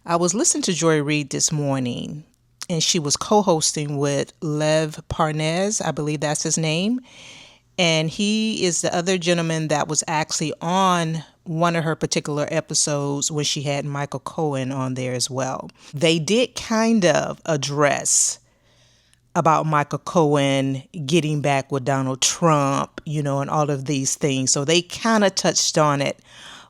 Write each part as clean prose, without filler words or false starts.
I was listening to Joy Reid this morning, and she was co-hosting with Lev Parnas, I believe that's his name. And he is the other gentleman that was actually on one of her particular episodes when she had Michael Cohen on there as well. They did kind of address about Michael Cohen getting back with Donald Trump, and all of these things. So they kind of touched on it,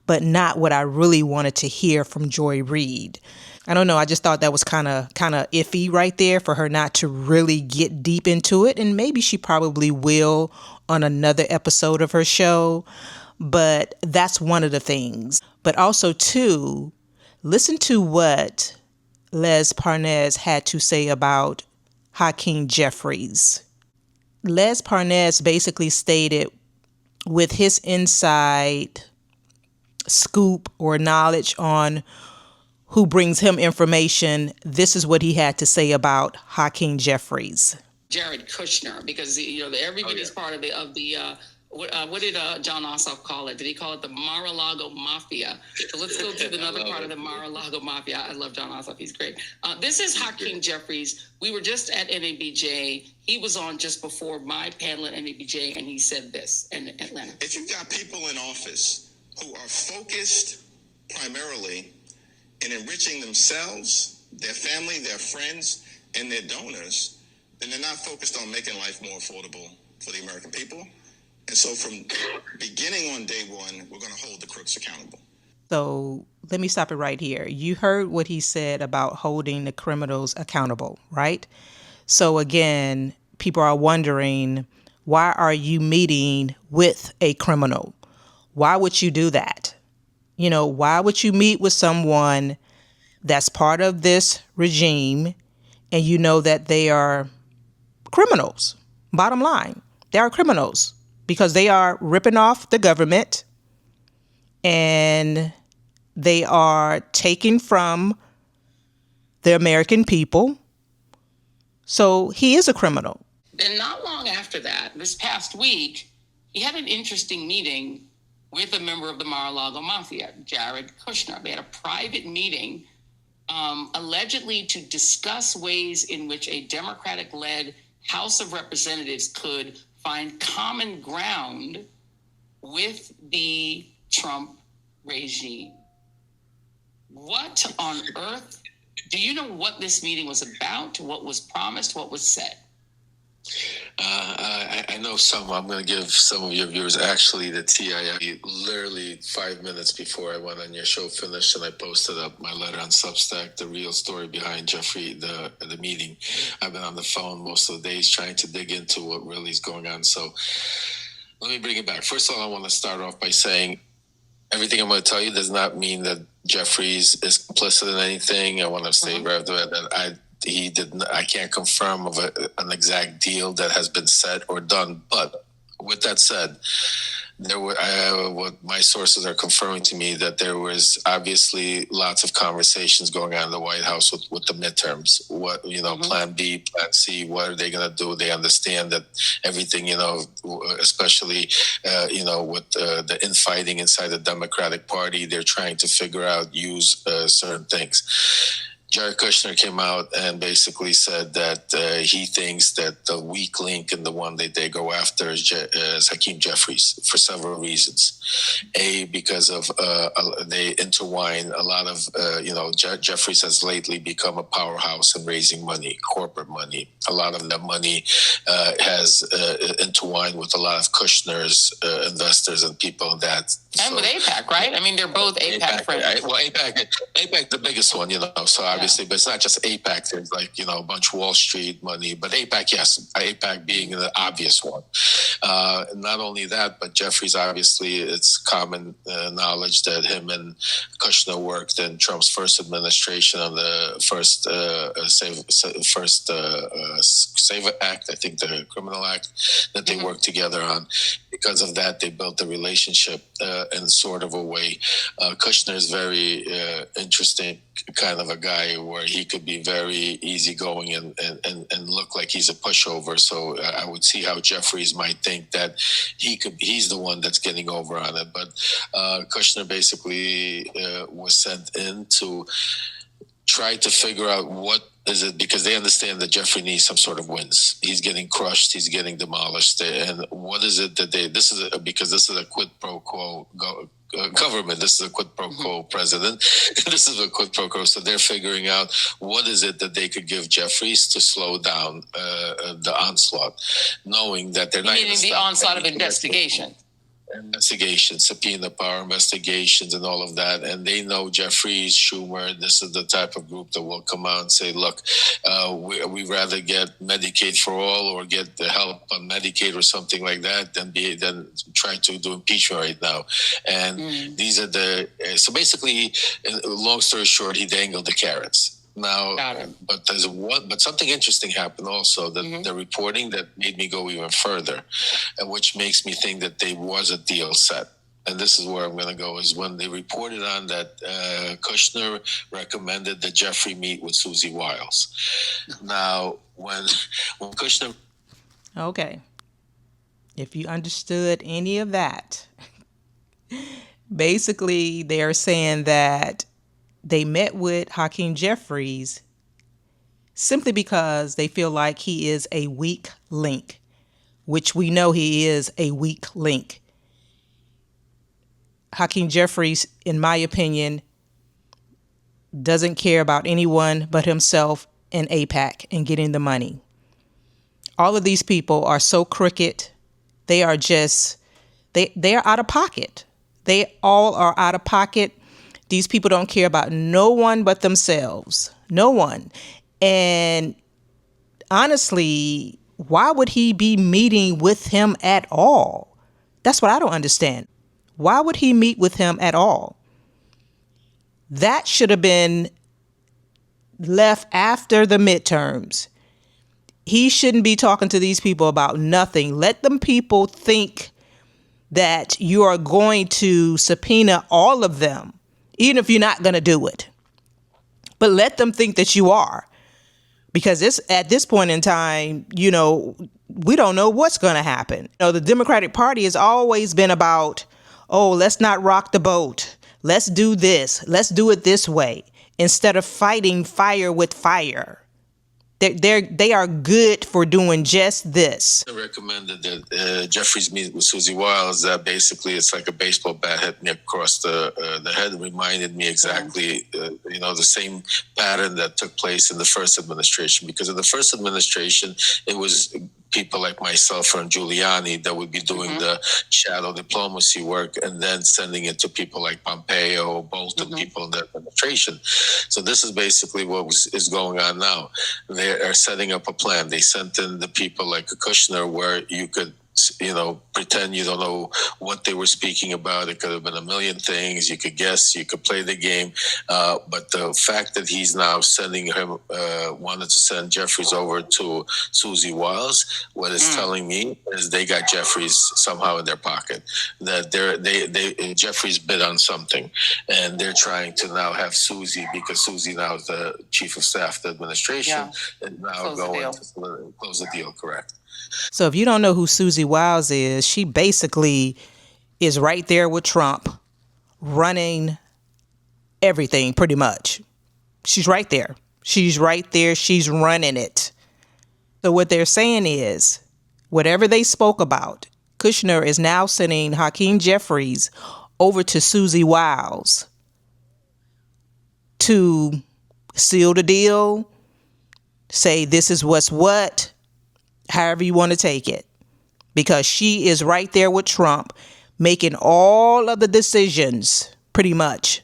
but not what I really wanted to hear from Joy Reid. I don't know. I just thought that was kind of iffy right there for her not to really get deep into it. And maybe she probably will on another episode of her show. But that's one of the things. But also, too, listen to what Lev Parnas had to say about Hakeem Jeffries. Lev Parnas basically stated with his inside scoop or knowledge on who brings him information, this is what he had to say about Hakeem Jeffries. Jared Kushner, because everybody's part of what did John Ossoff call it? Did he call it the Mar-a-Lago Mafia? So let's go to another part of the Mar-a-Lago Mafia. I love John Ossoff. He's great. This is Hakeem Jeffries. We were just at NABJ. He was on just before my panel at NABJ, and he said this in Atlanta. If you've got people in office who are focused primarily in enriching themselves, their family, their friends, and their donors, then they're not focused on making life more affordable for the American people. And so from beginning on day one, we're going to hold the crooks accountable. So let me stop it right here. You heard what he said about holding the criminals accountable, right? So again, people are wondering, why are you meeting with a criminal? Why would you do that? Why would you meet with someone that's part of this regime and you know that they are criminals? Bottom line, they are criminals because they are ripping off the government and they are taking from the American people. So he is a criminal. Then not long after that, this past week, he had an interesting meeting with a member of the Mar-a-Lago Mafia, Jared Kushner. They had a private meeting allegedly to discuss ways in which a Democratic-led House of Representatives could find common ground with the Trump regime. What on earth? Do you know what this meeting was about? What was promised? What was said? I know some. I'm going to give some of your viewers actually the TII. Literally 5 minutes before I went on your show finished, and I posted up my letter on Substack, the real story behind Jeffrey, the meeting. I've been on the phone most of the days trying to dig into what really is going on. So let me bring it back. First of all, I want to start off by saying everything I'm going to tell you does not mean that Jeffries is complicit in anything. I want to say right after that he didn't. I can't confirm of an exact deal that has been said or done. But with that said, there were what my sources are confirming to me that there was obviously lots of conversations going on in the White House with the midterms. What Plan B, Plan C. What are they going to do? They understand that everything, especially with the infighting inside the Democratic Party, they're trying to figure out use certain things. Jared Kushner came out and basically said that he thinks that the weak link and the one that they go after is Hakeem Jeffries for several reasons. A, because of they intertwine a lot of, Jeffries has lately become a powerhouse in raising money, corporate money. A lot of that money has intertwined with a lot of Kushner's investors and people that. And with AIPAC, right? I mean, they're both AIPAC friends. Right? Well, AIPAC, the biggest one, so obviously, but it's not just AIPAC. There's a bunch of Wall Street money, but AIPAC, yes, AIPAC being the obvious one. Not only that, but Jeffries, obviously, it's common knowledge that him and Kushner worked in Trump's first administration on the first Save Act, I think the criminal act that they worked together on. Because of that, they built a relationship in sort of a way. Kushner is very interesting kind of a guy where he could be very easygoing and look like he's a pushover. So I would see how Jeffries might think that he's the one that's getting over on it. But Kushner basically was sent in to try to figure out what is it, because they understand that Jeffrey needs some sort of wins. He's getting crushed. He's getting demolished. And what is it that because this is a quid pro quo government. This is a quid pro quo president. This is a quid pro quo. So they're figuring out what is it that they could give Jeffries to slow down the onslaught, knowing that they're not going to the onslaught of investigation. Investigations, subpoena power investigations, and all of that. And they know Jeffries, Schumer, this is the type of group that will come out and say, look, we rather get Medicaid for all or get the help on Medicaid or something like that than try to do impeachment right now. And these are so basically, long story short, he dangled the carrots. Now, but something interesting happened also. The reporting that made me go even further, and which makes me think that there was a deal set. And this is where I'm going to go, is when they reported on that Kushner recommended that Jeffrey meet with Susie Wiles. Now, when Kushner... Okay. If you understood any of that, basically they're saying that they met with Hakeem Jeffries simply because they feel like he is a weak link, which we know he is a weak link. Hakeem Jeffries, in my opinion, doesn't care about anyone but himself and AIPAC and getting the money. All of these people are so crooked. They are just, they are out of pocket. They all are out of pocket. These people don't care about no one but themselves. No one. And honestly, why would he be meeting with him at all? That's what I don't understand. Why would he meet with him at all? That should have been left after the midterms. He shouldn't be talking to these people about nothing. Let them people think that you are going to subpoena all of them, even if you're not going to do it. But let them think that you are. Because it's at this point in time, we don't know what's going to happen. The Democratic Party has always been about, let's not rock the boat. Let's do this. Let's do it this way. Instead of fighting fire with fire. They are good for doing just this. I recommended that Jeffries meet with Susie Wiles. That basically it's like a baseball bat hit me across the head. It reminded me exactly, the same pattern that took place in the first administration. Because in the first administration, it was people like myself and Giuliani that would be doing the shadow diplomacy work and then sending it to people like Pompeo, Bolton, people in the administration. So this is basically what is going on now. They are setting up a plan. They sent in the people like Kushner where you could pretend you don't know what they were speaking about. It could have been a million things. You could guess, you could play the game. But the fact that he's now sending him, wanted to send Jeffries over to Susie Wiles, what it's telling me is they got Jeffries somehow in their pocket. That Jeffries bid on something, and they're trying to now have Susie, because Susie now is the chief of staff, the administration, and now going to close the deal, correct. So if you don't know who Susie Wiles is, she basically is right there with Trump running everything pretty much. She's right there. She's right there. She's running it. So what they're saying is whatever they spoke about, Kushner is now sending Hakeem Jeffries over to Susie Wiles to seal the deal, say this is what's what, however you want to take it, because she is right there with Trump making all of the decisions pretty much.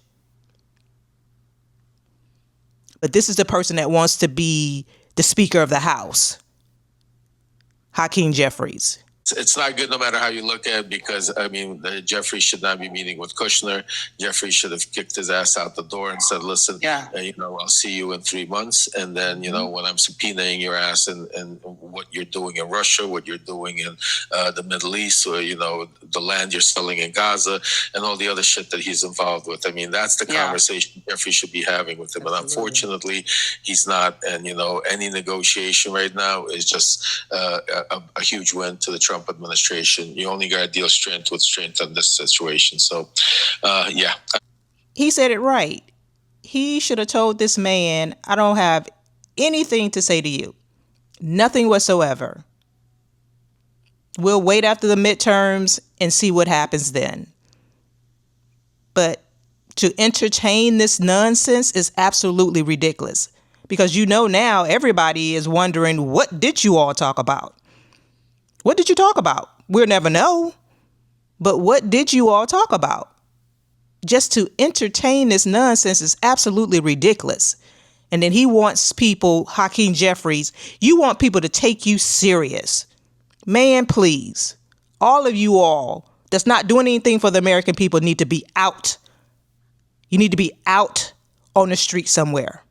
But this is the person that wants to be the Speaker of the House, Hakeem Jeffries. It's not good no matter how you look at it, because, Jeffrey should not be meeting with Kushner. Jeffrey should have kicked his ass out the door and said, listen, I'll see you in 3 months. And then, when I'm subpoenaing your ass and what you're doing in Russia, what you're doing in the Middle East, or, the land you're selling in Gaza and all the other shit that he's involved with. That's the conversation Jeffrey should be having with him. Absolutely. And unfortunately, he's not. And, any negotiation right now is just a huge win to the Trump administration. You only got to deal strength with strength on this situation. So, He said it right. He should have told this man, I don't have anything to say to you. Nothing whatsoever. We'll wait after the midterms and see what happens then. But to entertain this nonsense is absolutely ridiculous. Because now everybody is wondering, what did you all talk about? What did you talk about? We'll never know. But what did you all talk about? Just to entertain this nonsense is absolutely ridiculous. And then he wants people, Hakeem Jeffries, you want people to take you serious. Man, please. All of you all that's not doing anything for the American people need to be out. You need to be out on the street somewhere.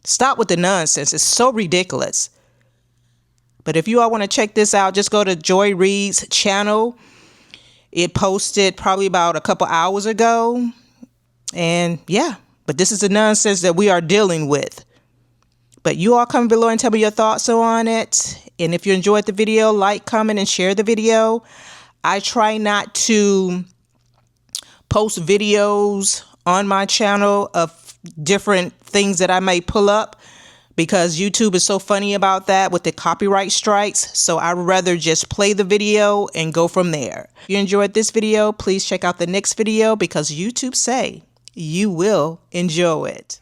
Stop with the nonsense. It's so ridiculous. But if you all want to check this out, just go to Joy Reid's channel. It posted probably about a couple hours ago. And yeah, but this is the nonsense that we are dealing with. But you all comment below and tell me your thoughts on it. And if you enjoyed the video, like, comment, and share the video. I try not to post videos on my channel of different things that I may pull up because YouTube is so funny about that with the copyright strikes. So I'd rather just play the video and go from there. If you enjoyed this video, please check out the next video because YouTube say you will enjoy it.